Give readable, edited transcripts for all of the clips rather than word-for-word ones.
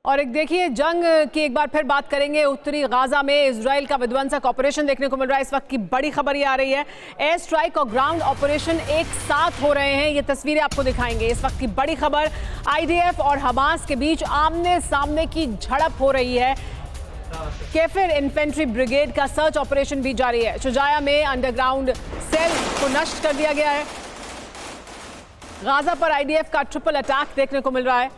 और एक देखिए जंग की एक बार फिर बात करेंगे। उत्तरी गाजा में इजराइल का विध्वंसक ऑपरेशन देखने को मिल रहा है। इस वक्त की बड़ी खबर ये आ रही है, एयर स्ट्राइक और ग्राउंड ऑपरेशन एक साथ हो रहे हैं। ये तस्वीरें आपको दिखाएंगे। इस वक्त की बड़ी खबर, आईडीएफ और हमास के बीच आमने सामने की झड़प हो रही है। केफिर इन्फेंट्री ब्रिगेड का सर्च ऑपरेशन भी जारी है। शुजाया में अंडरग्राउंड सेल को नष्ट कर दिया गया है। गाजा पर आईडीएफ का ट्रिपल अटैक देखने को मिल रहा है।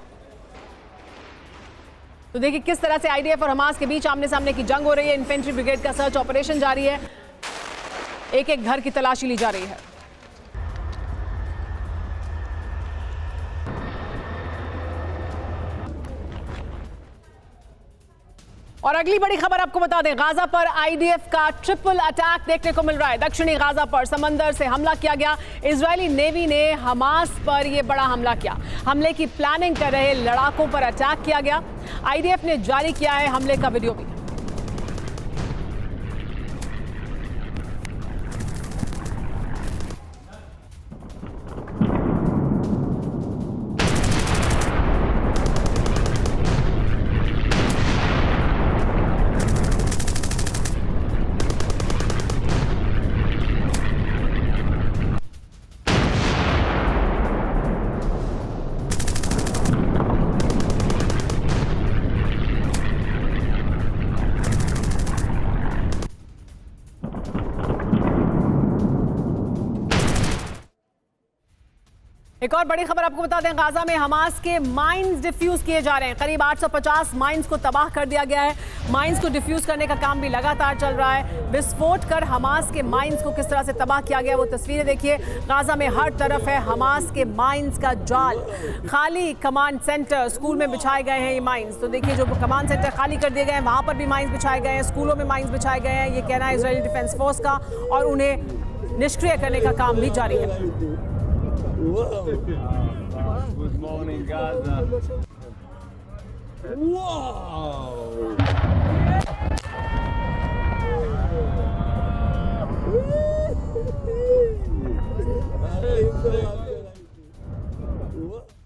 तो देखिए किस तरह से आईडीएफ और हमास के बीच आमने सामने की जंग हो रही है। इन्फेंट्री ब्रिगेड का सर्च ऑपरेशन जारी है। एक एक घर की तलाशी ली जा रही है। और अगली बड़ी खबर आपको बता दें, गाजा पर आईडीएफ का ट्रिपल अटैक देखने को मिल रहा है। दक्षिणी गाजा पर समंदर से हमला किया गया। इजरायली नेवी ने हमास पर यह बड़ा हमला किया। हमले की प्लानिंग कर रहे लड़ाकों पर अटैक किया गया। आईडीएफ ने जारी किया है हमले का वीडियो भी। एक और बड़ी खबर आपको बता दें, गाजा में हमास के माइंस डिफ्यूज किए जा रहे हैं। करीब 850 माइंस को तबाह कर दिया गया है। माइंस को डिफ्यूज करने का काम भी लगातार चल रहा है। विस्फोट कर हमास के माइंस को किस तरह से तबाह किया गया वो तस्वीरें देखिए। गाजा में हर तरफ है हमास के माइंस का जाल। खाली कमांड सेंटर, स्कूल में बिछाए गए हैं ये माइंस। तो देखिए जो कमांड सेंटर खाली कर दिए गए हैं वहां पर भी माइंस बिछाए गए हैं, स्कूलों में माइंस बिछाए गए हैं। ये कहना है इजरायली डिफेंस फोर्स का, और उन्हें निष्क्रिय करने का काम भी जारी है। Good morning, Gaza. Wow!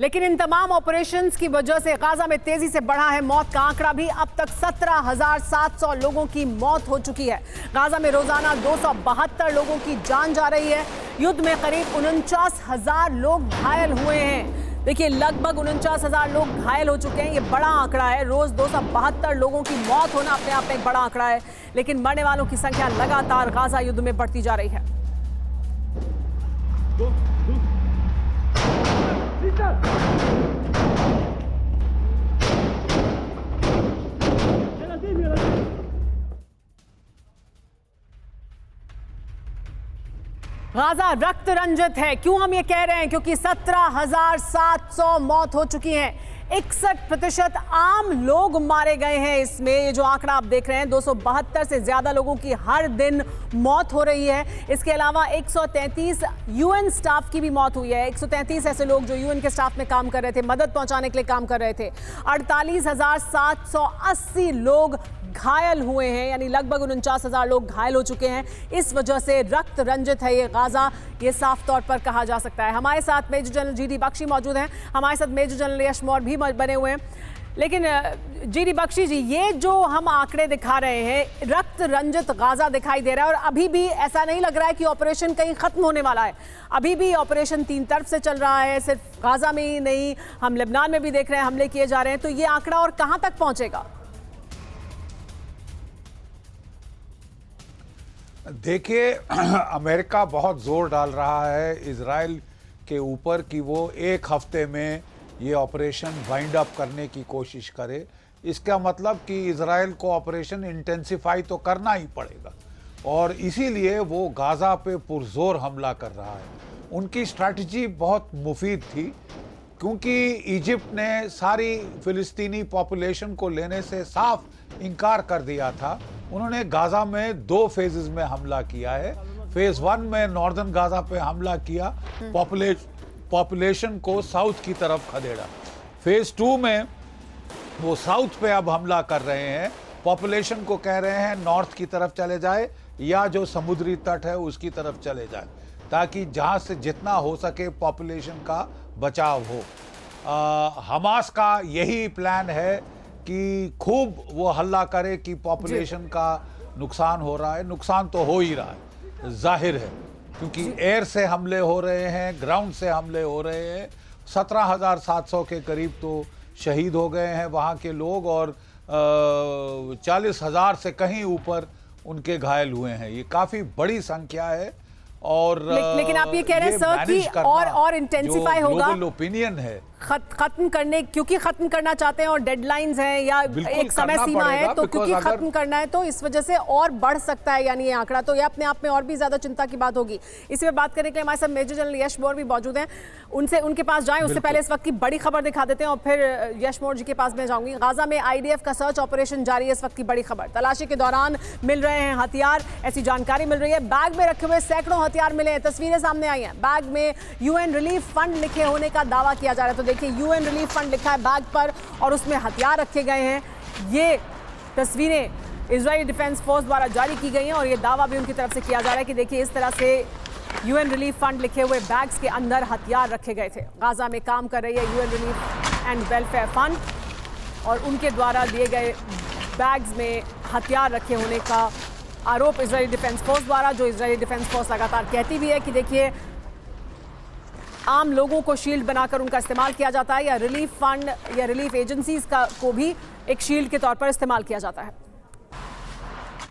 लेकिन इन तमाम ऑपरेशंस की वजह से गाजा में तेजी से बढ़ा है मौत का आंकड़ा भी। अब तक 17,700 लोगों की मौत हो चुकी है। गाजा में रोजाना 272 लोगों की जान जा रही है। युद्ध में करीब 49,000 लोग घायल हुए हैं। देखिए लगभग 49,000 लोग घायल हो चुके हैं। ये बड़ा आंकड़ा है। रोज 272 लोगों की मौत होना अपने आप में एक बड़ा आंकड़ा है। लेकिन मरने वालों की संख्या लगातार गाजा युद्ध में बढ़ती जा रही है। गाजा रक्त रंजित है। क्यों हम ये कह रहे हैं? क्योंकि 17,700 मौत हो चुकी हैं। 61% आम लोग मारे गए हैं इसमें। ये जो आंकड़ा आप देख रहे हैं, 272 से ज्यादा लोगों की हर दिन मौत हो रही है। इसके अलावा 133 यूएन स्टाफ की भी मौत हुई है। 133 ऐसे लोग जो यूएन के स्टाफ में काम कर रहे थे, मदद पहुंचाने के लिए काम कर रहे थे। 48,780 लोग घायल हुए हैं, यानी लगभग 49,000 लोग घायल हो चुके हैं। इस वजह से रक्त रंजित है ये गाजा, ये साफ तौर पर कहा जा सकता है। हमारे साथ मेजर जनरल जीडी बख्शी मौजूद हैं। हमारे साथ मेजर जनरल यश मौर्य भी बने हुए हैं। लेकिन जीडी बख्शी जी, ये जो हम आंकड़े दिखा रहे हैं, रक्त रंजित गाजा दिखाई दे रहा है, और अभी भी ऐसा नहीं लग रहा है कि ऑपरेशन कहीं खत्म होने वाला है। अभी भी ऑपरेशन 3 तरफ से चल रहा है। सिर्फ गाजा में ही नहीं, हम लेबनान में भी देख रहे हैं हमले किए जा रहे हैं। तो ये आंकड़ा और कहां तक पहुंचेगा? देखिए, अमेरिका बहुत जोर डाल रहा है इजराइल के ऊपर कि वो एक हफ्ते में ये ऑपरेशन वाइंड अप करने की कोशिश करे। इसका मतलब कि इजराइल को ऑपरेशन इंटेंसिफाई तो करना ही पड़ेगा, और इसीलिए वो गाजा पे पुरजोर हमला कर रहा है। उनकी स्ट्रैटेजी बहुत मुफीद थी, क्योंकि इजिप्ट ने सारी फिलिस्तीनी पॉपुलेशन को लेने से साफ इनकार कर दिया था। उन्होंने गाजा में 2 फेजेस में हमला किया है। फेज 1 में नॉर्दर्न गाजा पे हमला किया, पॉपुलेशन को साउथ की तरफ खदेड़ा। फेज 2 में वो साउथ पे अब हमला कर रहे हैं, पॉपुलेशन को कह रहे हैं नॉर्थ की तरफ चले जाए या जो समुद्री तट है उसकी तरफ चले जाए, ताकि जहां से जितना हो सके पॉपुलेशन का बचाव हो। हमास का यही प्लान है कि खूब वो हल्ला करे कि पॉपुलेशन का नुकसान हो रहा है। नुकसान तो हो ही रहा है, जाहिर है, क्योंकि एयर से हमले हो रहे हैं, ग्राउंड से हमले हो रहे हैं। 17,700 के करीब तो शहीद हो गए हैं वहाँ के लोग, और 40,000 से कहीं ऊपर उनके घायल हुए हैं। ये काफ़ी बड़ी संख्या है। और लेकिन आप ये कह रहे हैं सर कि और इंटेंसिफाई होगा। ग्लोबल ओपिनियन है खत्म करने, क्योंकि खत्म करना चाहते हैं और डेडलाइंस हैं या एक समय सीमा है, तो क्योंकि खत्म करना है तो इस वजह से और बढ़ सकता है, यानी ये आंकड़ा, तो ये अपने आप में और भी ज्यादा चिंता की बात होगी। इसी पे बात करने के लिए हमारे साथ मेजर जनरल यश मोर भी मौजूद हैं, उनके पास जाएं। उससे पहले इस वक्त की बड़ी खबर दिखा देते हैं और फिर यश मोर जी के पास मैं जाऊंगी। गाजा में IDF का सर्च ऑपरेशन जारी है। इस वक्त की बड़ी खबर, तलाशी के दौरान मिल रहे हैं हथियार, ऐसी जानकारी मिल रही है। बैग में रखे हुए सैकड़ों हथियार मिले हैं, तस्वीरें सामने आई हैं। बैग में UN रिलीफ फंड लिखे होने का दावा किया जा रहा है। तो देखिए UN रिलीफ फंड लिखा है बैग पर और उसमें हथियार रखे गए हैं। ये तस्वीरें इजरायली डिफेंस फोर्स द्वारा जारी की गई हैं और ये दावा भी उनकी तरफ से किया जा रहा है कि देखिए इस तरह से UN रिलीफ फंड लिखे हुए बैग्स के अंदर हथियार रखे गए थे। गाजा में काम कर रही है UN relief and welfare fund और उनके द्वारा दिए गए बैग्स में हथियार रखे होने का आरोप इजरायली डिफेंस फोर्स द्वारा, जो इजरायली डिफेंस फोर्स लगातार कहती भी है कि देखिए आम लोगों को शील्ड बनाकर उनका इस्तेमाल किया जाता है, या रिलीफ फंड या रिलीफ एजेंसीज का को भी एक शील्ड के तौर पर इस्तेमाल किया जाता है।